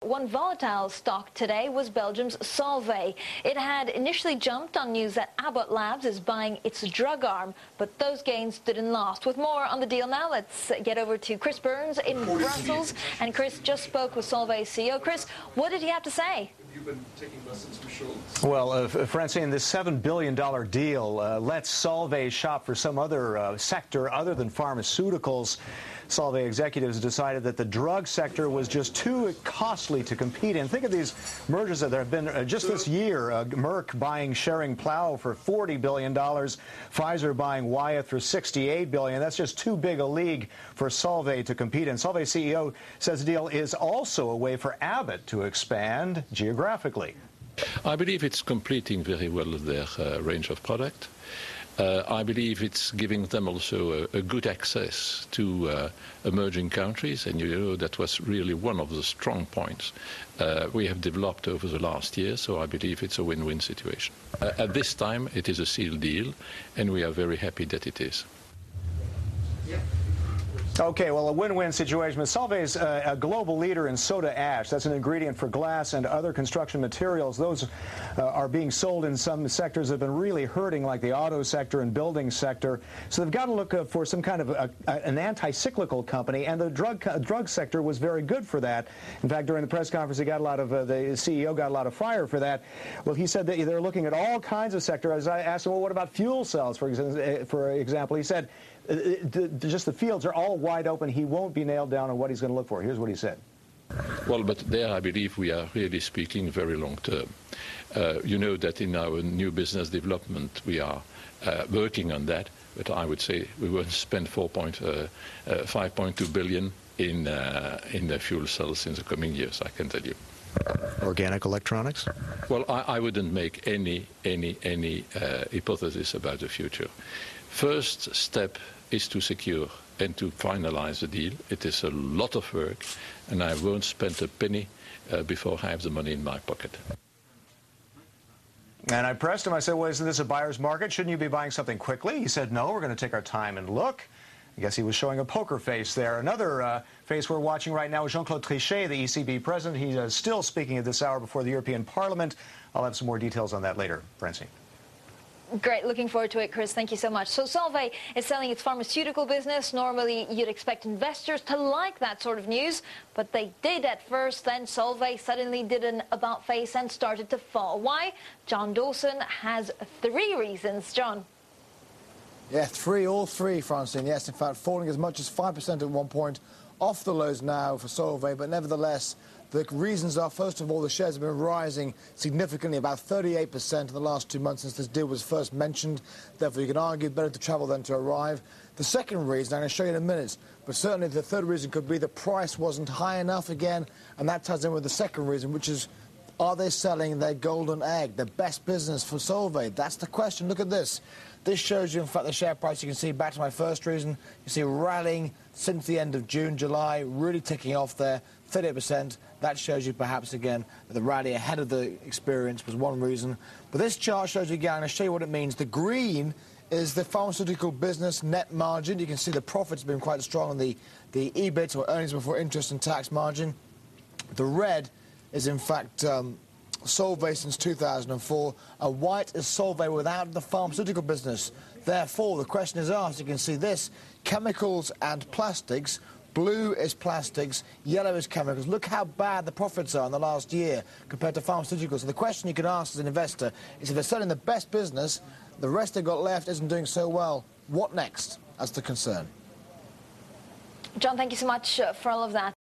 one volatile stock today was Belgium's Solvay. It had initially jumped on news that Abbott Labs is buying its drug arm, but those gains didn't last. With more on the deal now, let's get over to Chris Burns in Brussels. And Chris just spoke with Solvay's CEO. Chris, what did he have to say? You've been taking lessons from Schultz. Well, Francine, this $7 billion deal lets Solvay shop for some other sector other than pharmaceuticals. Solvay executives decided that the drug sector was just too costly to compete in. Think of these mergers that there have been just this year. Merck buying Schering-Plough for $40 billion, Pfizer buying Wyeth for $68 billion. That's just too big a league for Solvay to compete in. Solvay CEO says the deal is also a way for Abbott to expand geographically. I believe it's completing very well their range of product. I believe it's giving them also a good access to emerging countries, and you know that was really one of the strong points we have developed over the last year, so I believe it's a win-win situation. At this time, it is a sealed deal, and we are very happy that it is. Okay, well, a win-win situation. Solvay is a global leader in soda ash. That's an ingredient for glass and other construction materials. Those are being sold in some sectors that have been really hurting, like the auto sector and building sector. So they've got to look for some kind of an anti-cyclical company, and the drug sector was very good for that. In fact, during the press conference, he got a lot of the CEO got a lot of fire for that. Well, he said that they're looking at all kinds of sectors. As I asked him, well, what about fuel cells, for example? He said, just the fields are all wide open. He won't be nailed down on what he's going to look for. Here's what he said. Well, but there I believe we are really speaking very long term. You know that in our new business development we are working on that, but I would say we won't spend 5.2 billion in the fuel cells in the coming years, I can tell you. Organic electronics? Well, I wouldn't make any hypothesis about the future. First step is to secure and to finalize the deal. It is a lot of work, and I won't spend a penny before I have the money in my pocket. And I pressed him. I said, well, isn't this a buyer's market? Shouldn't you be buying something quickly? He said, no, we're going to take our time and look. I guess he was showing a poker face there. Another face we're watching right now is Jean-Claude Trichet, the ECB president. He's still speaking at this hour before the European Parliament. I'll have some more details on that later. Francine. Great. Looking forward to it, Chris. Thank you so much. So Solvay is selling its pharmaceutical business. Normally, you'd expect investors to like that sort of news, but they did at first. Then Solvay suddenly did an about-face and started to fall. Why? John Dawson has 3 reasons. John. Yeah, all three, Francine. Yes, in fact, falling as much as 5% at one point, off the lows now for Solvay, but nevertheless, the reasons are, first of all, the shares have been rising significantly, about 38% in the last 2 months since this deal was first mentioned. Therefore, you can argue better to travel than to arrive. The second reason, I'm going to show you in a minute, but certainly the third reason could be the price wasn't high enough again, and that ties in with the second reason, which is, are they selling their golden egg, the best business for Solvay? That's the question. Look at this. This shows you, in fact, the share price. You can see, back to my first reason, you see rallying since the end of June, July, really ticking off there, 38%. That shows you perhaps, again, that the rally ahead of the experience was one reason. But this chart shows you, again, I'm going to show you what it means. The green is the pharmaceutical business net margin. You can see the profits have been quite strong on the EBIT, or earnings before interest and tax margin. The red is, in fact, Solvay since 2004, and white is Solvay without the pharmaceutical business. Therefore, the question is asked, you can see this, chemicals and plastics. Blue is plastics, yellow is chemicals. Look how bad the profits are in the last year compared to pharmaceuticals. So the question you can ask as an investor is, if they're selling the best business, the rest they've got left isn't doing so well, what next? That's the concern. John, thank you so much for all of that.